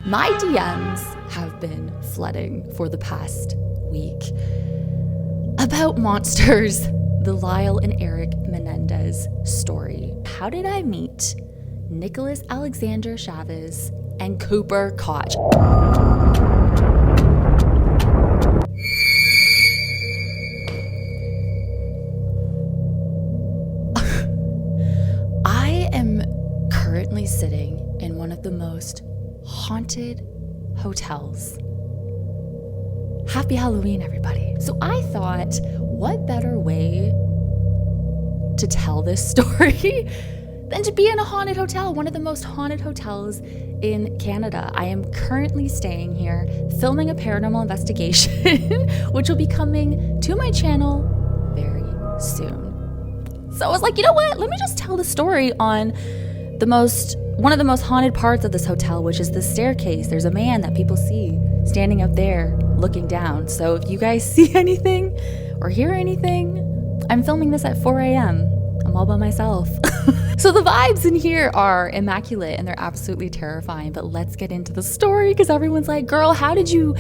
My DMs have been flooding for the past week about Monsters, the Lyle and Erik Menendez story. How did I meet Nicholas Alexander Chavez and Koch? I am currently sitting in one of the most haunted hotels. Happy Halloween, everybody. So I thought, what better way to tell this story than to be in a haunted hotel, one of the most haunted hotels in Canada. I am currently staying here, filming a paranormal investigation, which will be coming to my channel very soon. So I was like, you know what? Let me just tell the story on one of the most haunted parts of this hotel, which is the staircase. There's a man that people see standing up there looking down. So if you guys see anything or hear anything, I'm filming this at 4 a.m. I'm all by myself. So the vibes in here are immaculate and they're absolutely terrifying, but let's get into the story because everyone's like, girl, how did you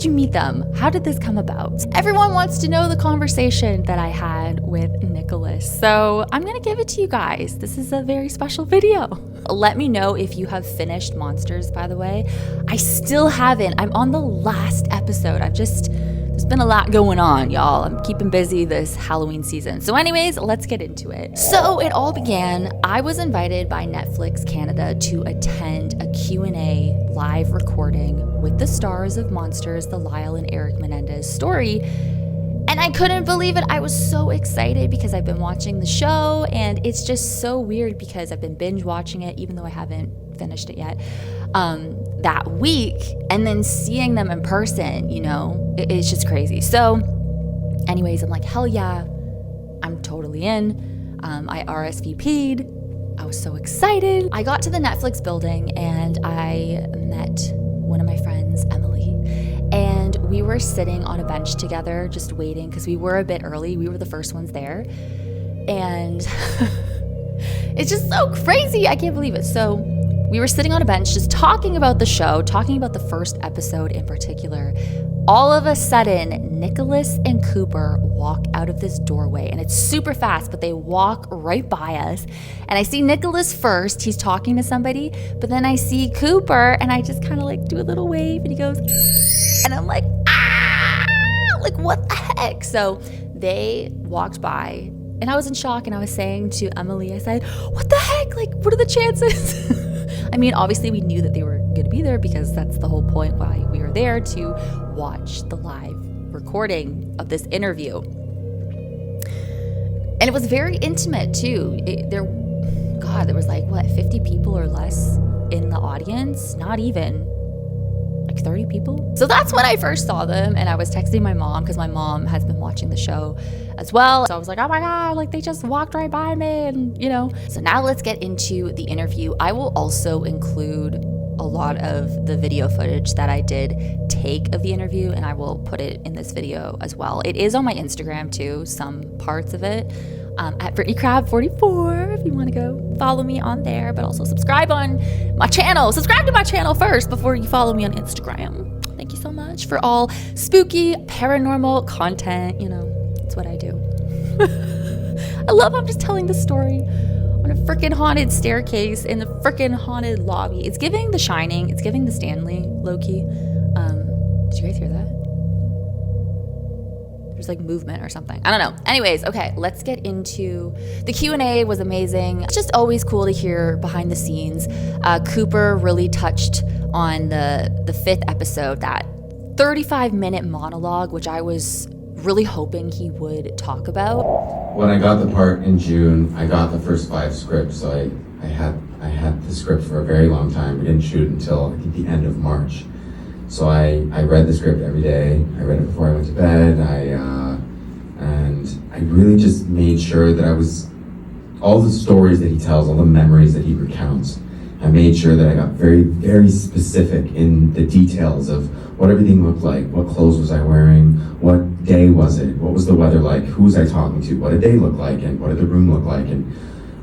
meet them? How did this come about? Everyone wants to know the conversation that I had with Nicholas. So I'm going to give it to you guys. This is a very special video. Let me know if you have finished Monsters, by the way. I still haven't. I'm on the last episode. There's been a lot going on, y'all. I'm keeping busy this Halloween season. So anyways, let's get into it. So it all began, I was invited by Netflix Canada to attend a Q&A live recording with the stars of Monsters, the Lyle and Erik Menendez story. And I couldn't believe it. I was so excited because I've been watching the show and it's just so weird because I've been binge watching it, even though I haven't finished it yet, that week, and then seeing them in person, it's just crazy. So anyways, I'm like, hell yeah, I'm totally in. I RSVP'd. I was so excited. I got to the Netflix building and I met one of my friends, Emily, and we were sitting on a bench together just waiting because we were a bit early. We were the first ones there. And it's just so crazy. I can't believe it. So we were sitting on a bench just talking about the show, talking about the first episode in particular. All of a sudden, Nicholas and Cooper walk out of this doorway, and it's super fast, but they walk right by us. And I see Nicholas first, he's talking to somebody, but then I see Cooper, and I just kind of like do a little wave, and he goes, and I'm like, ah, like what the heck? So they walked by, and I was in shock, and I was saying to Emily, I said, what the heck? Like, what are the chances? I mean, obviously we knew that they were going to be there because that's the whole point why we were there, to watch the live recording of this interview. And it was very intimate too. There was like, 50 people or less in the audience? Not even. Like 30 people? So that's when I first saw them, and I was texting my mom because my mom has been watching the show as well. So I was like, oh my God, like they just walked right by me, and So now let's get into the interview. I will also include a lot of the video footage that I did take of the interview, and I will put it in this video as well. It is on my Instagram too, some parts of it, at BrittanyCrab44 if you want to go follow me on there, but also subscribe on my channel. Subscribe to my channel first before you follow me on Instagram. Thank you so much for all spooky paranormal content. It's what I do. I love I'm just telling the story on a freaking haunted staircase in the freaking haunted lobby. It's giving The Shining. It's giving The Stanley, low-key. Did you guys hear that? There's like movement or something. I don't know. Anyways, okay, let's get into the Q&A. Was amazing. It's just always cool to hear behind the scenes. Cooper really touched on the fifth episode, that 35-minute monologue, which I was really hoping he would talk about. When I got the part in June, I got the first 5 scripts, so I had the script for a very long time. We didn't shoot it until I think the end of March. So I read the script every day. I read it before I went to bed. And I really just made sure that all the stories that he tells, all the memories that he recounts, I made sure that I got very, very specific in the details of what everything looked like, what clothes was I wearing, what day was it, what was the weather like, who was I talking to, what did they look like, and what did the room look like, and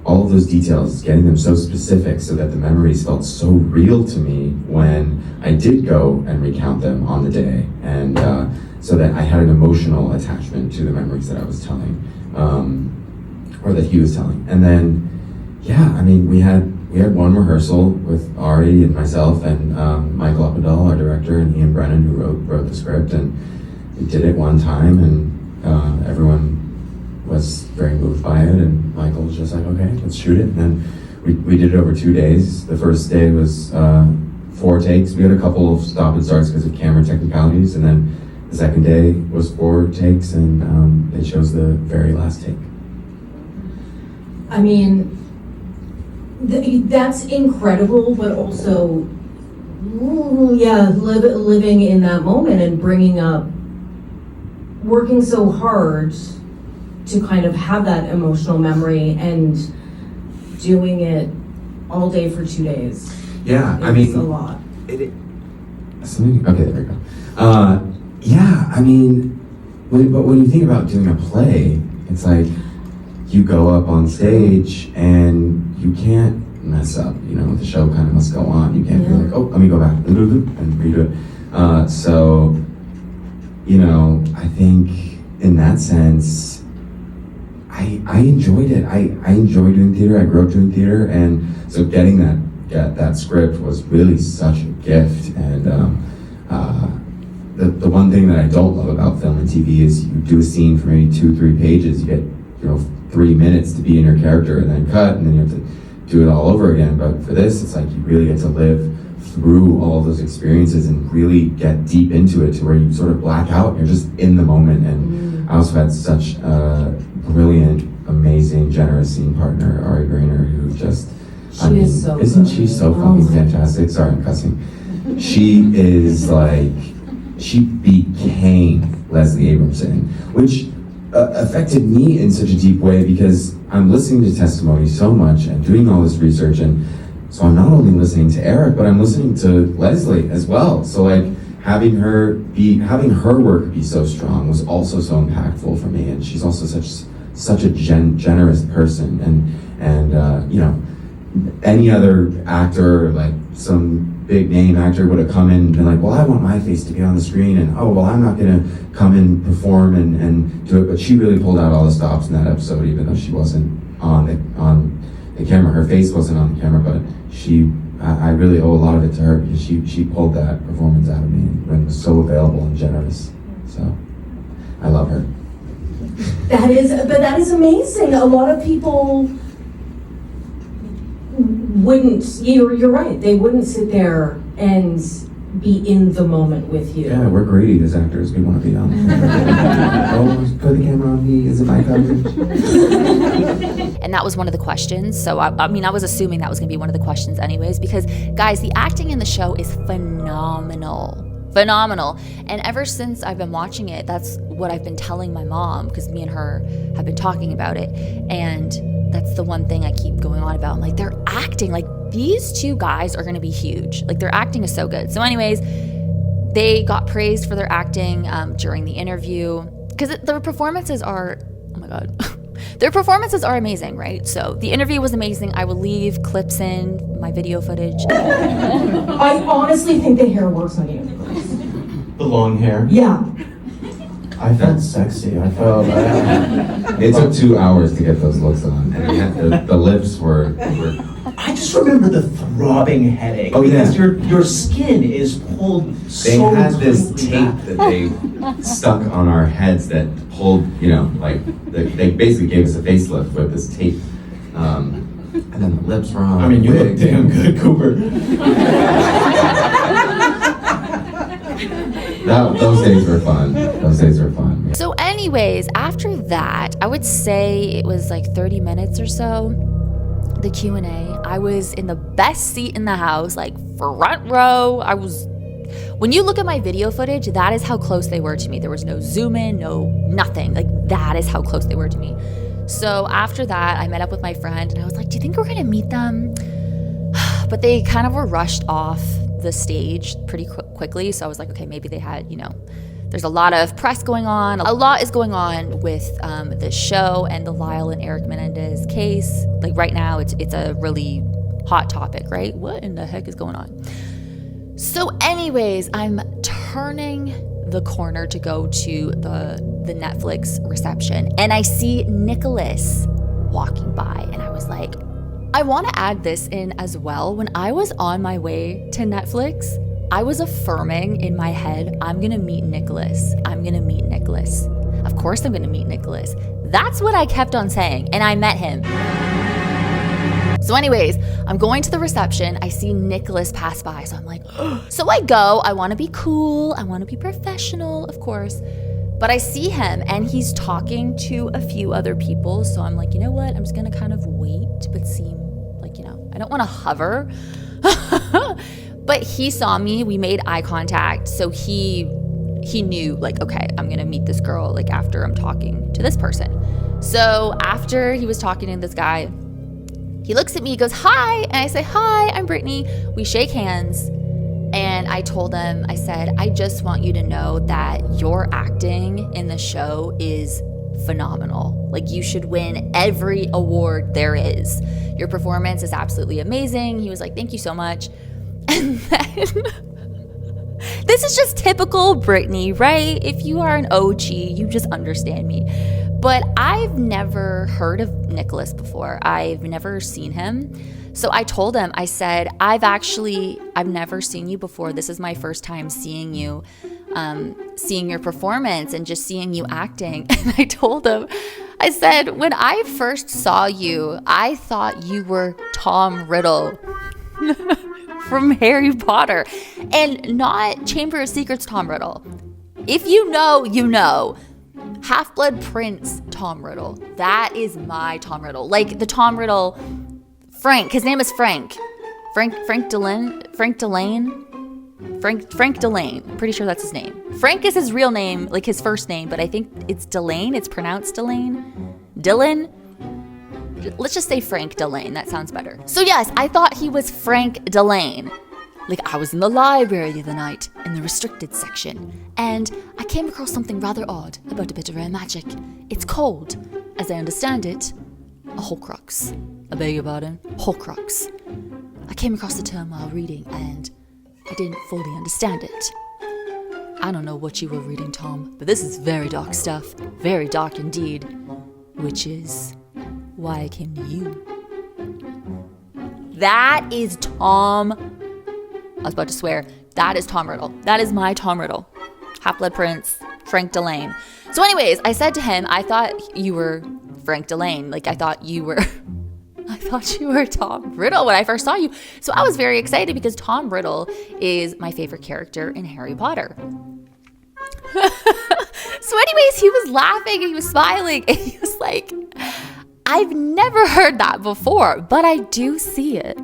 all of those details, getting them so specific so that the memories felt so real to me when I did go and recount them on the day, and so that I had an emotional attachment to the memories that I was telling, or that he was telling. And then, yeah, I mean, we had one rehearsal with Ari and myself and Michael Uppendahl, our director, and Ian Brennan, who wrote the script, and we did it one time, and everyone was very moved by it, and Michael was just like, okay, let's shoot it. And then we did it over 2 days. The first day was 4 takes. We had a couple of stop and starts because of camera technicalities, and then the second day was 4 takes, and they chose the very last take. I mean, that's incredible, but also, living in that moment and bringing up, working so hard to kind of have that emotional memory and doing it all day for 2 days. Yeah, I It's mean, a lot. Okay, there we go. Yeah, I mean, but when you think about doing a play, it's like you go up on stage and you can't mess up. You know, the show kind of must go on. You can't be like, oh, let me go back and redo it. So, you know, I think in that sense, I enjoyed it. I enjoy doing theater. I grew up doing theater, and so getting that script was really such a gift. And the one thing that I don't love about film and TV is you do a scene for maybe 2-3 pages, you get 3 minutes to be in your character, and then cut, and then you have to do it all over again. But for this, it's like you really get to live through all of those experiences and really get deep into it to where you sort of black out. You're just in the moment. And I also had such a brilliant, amazing, generous scene partner, Ari Grainer, who just, isn't she so fucking fantastic? Sorry, I'm cussing. She is like, she became Leslie Abramson, which affected me in such a deep way because I'm listening to testimony so much and doing all this research, and so I'm not only listening to Erik, but I'm listening to Leslie as well. So like having her work be so strong was also so impactful for me, and she's also such a generous person, and you know, any other actor, like some big name actor, would have come in and been like, well, I want my face to be on the screen, and oh, well, I'm not gonna come and perform and do it. But she really pulled out all the stops in that episode, even though she wasn't on the camera. Her face wasn't on the camera, but I really owe a lot of it to her because she pulled that performance out of me and was so available and generous. So I love her. That is amazing. A lot of people wouldn't, you're right, they wouldn't sit there and be in the moment with you. Yeah, we're greedy as actors. We want to be on the camera. Oh, put the camera on me. Is it my coverage? And that was one of the questions. So, I mean, I was assuming that was going to be one of the questions anyways, because, guys, the acting in the show is phenomenal. And ever since I've been watching it, that's what I've been telling my mom, because me and her have been talking about it. And that's the one thing I keep going on about. I'm like, they're acting, like, these two guys are going to be huge. Like, their acting is so good. So anyways, they got praised for their acting during the interview, because their performances are, oh my God, their performances are amazing, right? So the interview was amazing. I will leave clips in my video footage. I honestly think the hair works on you. The long hair? Yeah. I felt sexy. I felt... It took 2 hours to get those looks on, and the lips were. I just remember the throbbing headache. Oh, because yeah. your skin is pulled They so had this tightly tape back. that they stuck on our heads that pulled, like they basically gave us a facelift with this tape. And then the lips were on. I mean, you look damn good, Cooper. Those days were fun. So anyways, after that, I would say it was like 30 minutes or so, the Q&A. I was in the best seat in the house, like front row. When you look at my video footage, that is how close they were to me. There was no zoom in, no nothing. Like, that is how close they were to me. So after that, I met up with my friend and I was like, do you think we're gonna meet them? But they kind of were rushed off the stage pretty quickly. So I was like, okay, maybe they had, There's a lot of press going on. A lot is going on with the show and the Lyle and Erik Menendez case. Like right now, it's a really hot topic, right? What in the heck is going on? So anyways, I'm turning the corner to go to the Netflix reception, and I see Nicholas walking by, and I was like, I want to add this in as well. When I was on my way to Netflix, I was affirming in my head, I'm going to meet Nicholas. I'm going to meet Nicholas. Of course I'm going to meet Nicholas. That's what I kept on saying, and I met him. So anyways, I'm going to the reception. I see Nicholas pass by. So I'm like, so I go. I want to be cool. I want to be professional, of course. But I see him and he's talking to a few other people. So I'm like, you know what? I'm just going to kind of wait, but seem like, I don't want to hover. But he saw me. We made eye contact. So he knew like, okay, I'm going to meet this girl like after I'm talking to this person. So after he was talking to this guy, he looks at me, he goes, hi. And I say, hi, I'm Brittany. We shake hands. And I told him, I said, I just want you to know that your acting in the show is phenomenal. Like you should win every award there is. Your performance is absolutely amazing. He was like, thank you so much. And then this is just typical Brittany, right? If you are an OG, you just understand me. But I've never heard of Nicholas before. I've never seen him. So I told him, I said, I've never seen you before. This is my first time seeing you, seeing your performance and just seeing you acting. And I told him, I said, when I first saw you, I thought you were Tom Riddle from Harry Potter and not Chamber of Secrets Tom Riddle. If you know, you know. Half-Blood Prince Tom Riddle. That is my Tom Riddle. Like the Tom Riddle, Frank. His name is Frank. Frank Delane. Pretty sure that's his name. Frank is his real name, like his first name, but I think it's Delane. It's pronounced Delane. Dylan. Let's just say Frank Delane. That sounds better. So yes, I thought he was Frank Delane. Like I was in the library the other night in the restricted section, and I came across something rather odd about a bit of rare magic. It's called, as I understand it, a Horcrux. I beg your pardon? Horcrux. I came across the term while reading, and I didn't fully understand it. I don't know what you were reading, Tom, but this is very dark stuff. Very dark indeed. Which is why I came to you. That is Tom. I was about to swear. That is Tom Riddle. That is my Tom Riddle. Half-Blood Prince, Frank Delane. So anyways, I said to him, I thought you were Frank Delane. Like I thought you were Tom Riddle when I first saw you. So I was very excited because Tom Riddle is my favorite character in Harry Potter. So anyways, he was laughing and he was smiling and he was like, I've never heard that before, but I do see it.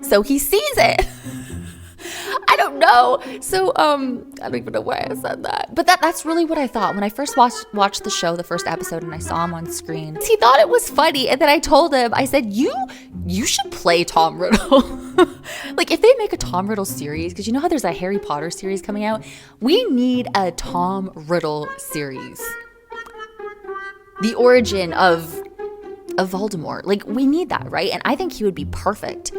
So he sees it. I don't know. So, I don't even know why I said that. But that's really what I thought. When I first watched the show, the first episode, and I saw him on screen, he thought it was funny. And then I told him, I said, you should play Tom Riddle. Like, if they make a Tom Riddle series, because you know how there's a Harry Potter series coming out? We need a Tom Riddle series. The origin of Voldemort. Like, we need that, right? And I think he would be perfect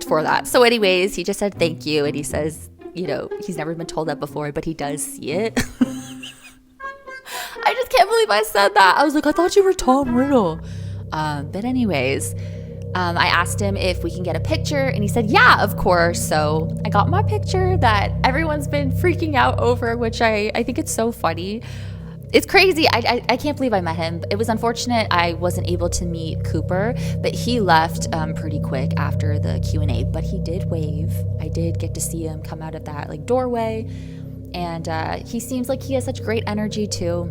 for that. So anyways, he just said thank you, and he says, he's never been told that before, but he does see it. I just can't believe I said that. I was like, I thought you were Tom Riddle. But anyways, I asked him if we can get a picture, and he said, yeah, of course. So I got my picture that everyone's been freaking out over, which I think it's so funny. It's crazy. I can't believe I met him. It was unfortunate I wasn't able to meet Cooper, but he left pretty quick after the Q&A, but he did wave. I did get to see him come out of that doorway, and he seems like he has such great energy too.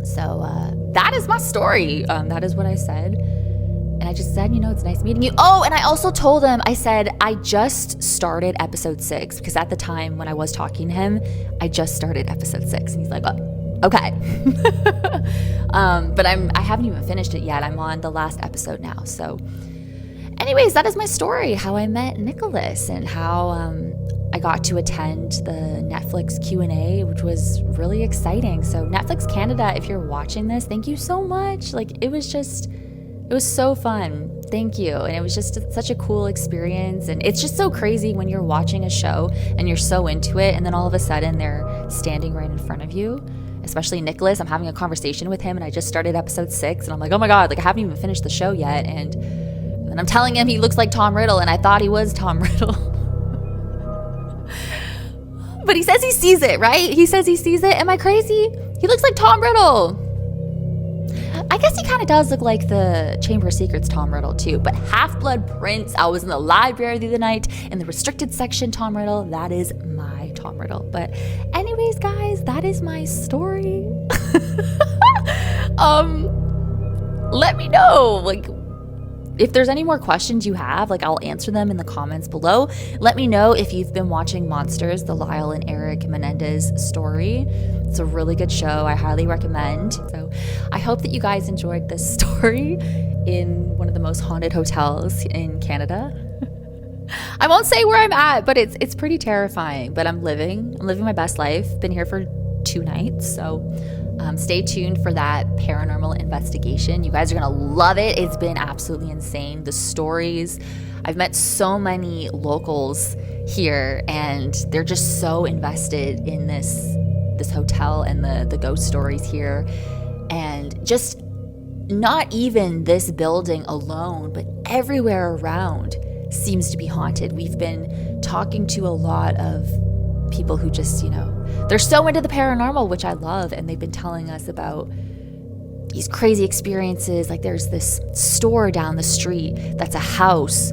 So that is my story. That is what I said. And I just said, it's nice meeting you. Oh, and I also told him, I said, I just started episode 6, because at the time when I was talking to him, I just started episode 6. And he's like, oh. Okay. But I haven't even finished it yet. I'm on the last episode now. So anyways, that is my story, how I met Nicholas and how I got to attend the Netflix Q&A, which was really exciting. So Netflix Canada, if you're watching this, thank you so much. Like, it was so fun. Thank you. And it was just such a cool experience. And it's just so crazy when you're watching a show and you're so into it, and then all of a sudden they're standing right in front of you. Especially Nicholas. I'm having a conversation with him, and I just started episode 6, and I'm like, oh my God, like I haven't even finished the show yet. And then I'm telling him he looks like Tom Riddle, and I thought he was Tom Riddle. But he says he sees it, right? He says he sees it. Am I crazy? He looks like Tom Riddle. I guess he kind of does look like the Chamber of Secrets Tom Riddle too, but Half-Blood Prince, I was in the library the other night in the restricted section Tom Riddle, that is my Tom Riddle. But anyways, guys, that is my story. Let me know, like, if there's any more questions you have, like, I'll answer them in the comments below. Let me know if you've been watching Monsters, the Lyle and Erik Menendez story. It's a really good show. I highly recommend. So I hope that you guys enjoyed this story in one of the most haunted hotels in Canada. I won't say where I'm at, but it's pretty terrifying. But I'm living my best life. Been here for 2 nights, so stay tuned for that paranormal investigation. You guys are gonna love it. It's been absolutely insane. The stories. I've met so many locals here, and they're just so invested in this hotel and the ghost stories here. And just not even this building alone, but everywhere around seems to be haunted. We've been talking to a lot of people who just, they're so into the paranormal, which I love, and they've been telling us about these crazy experiences. Like, there's this store down the street that's a house,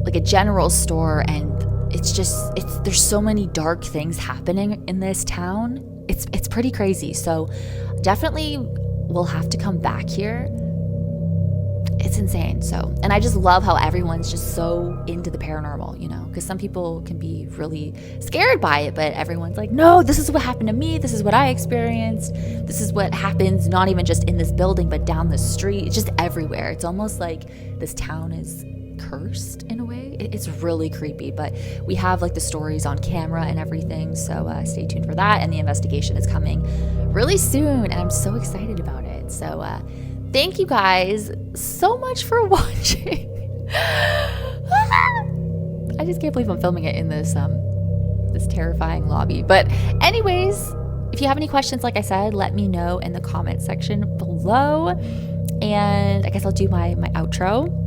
like a general store, and there's so many dark things happening in this town. It's pretty crazy. So definitely we'll have to come back here. It's insane. So, and I just love how everyone's just so into the paranormal, because some people can be really scared by it, but everyone's like, no, this is what happened to me. This is what I experienced. This is what happens, not even just in this building, but down the street. It's just everywhere. It's almost like this town is cursed in a way. It's really creepy, but we have like the stories on camera and everything. So stay tuned for that. And the investigation is coming really soon, and I'm so excited about it. So, thank you guys so much for watching. I just can't believe I'm filming it in this terrifying lobby. But anyways, if you have any questions, like I said, let me know in the comment section below. And I guess I'll do my outro.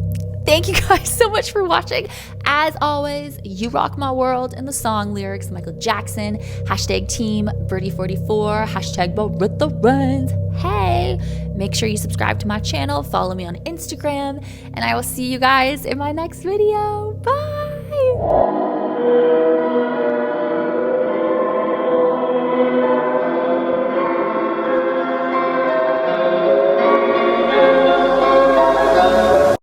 Thank you guys so much for watching. As always, you rock my world. And the song lyrics, Michael Jackson, #team Birdie44, #Marissa Runs. Hey, make sure you subscribe to my channel, follow me on Instagram, and I will see you guys in my next video. Bye.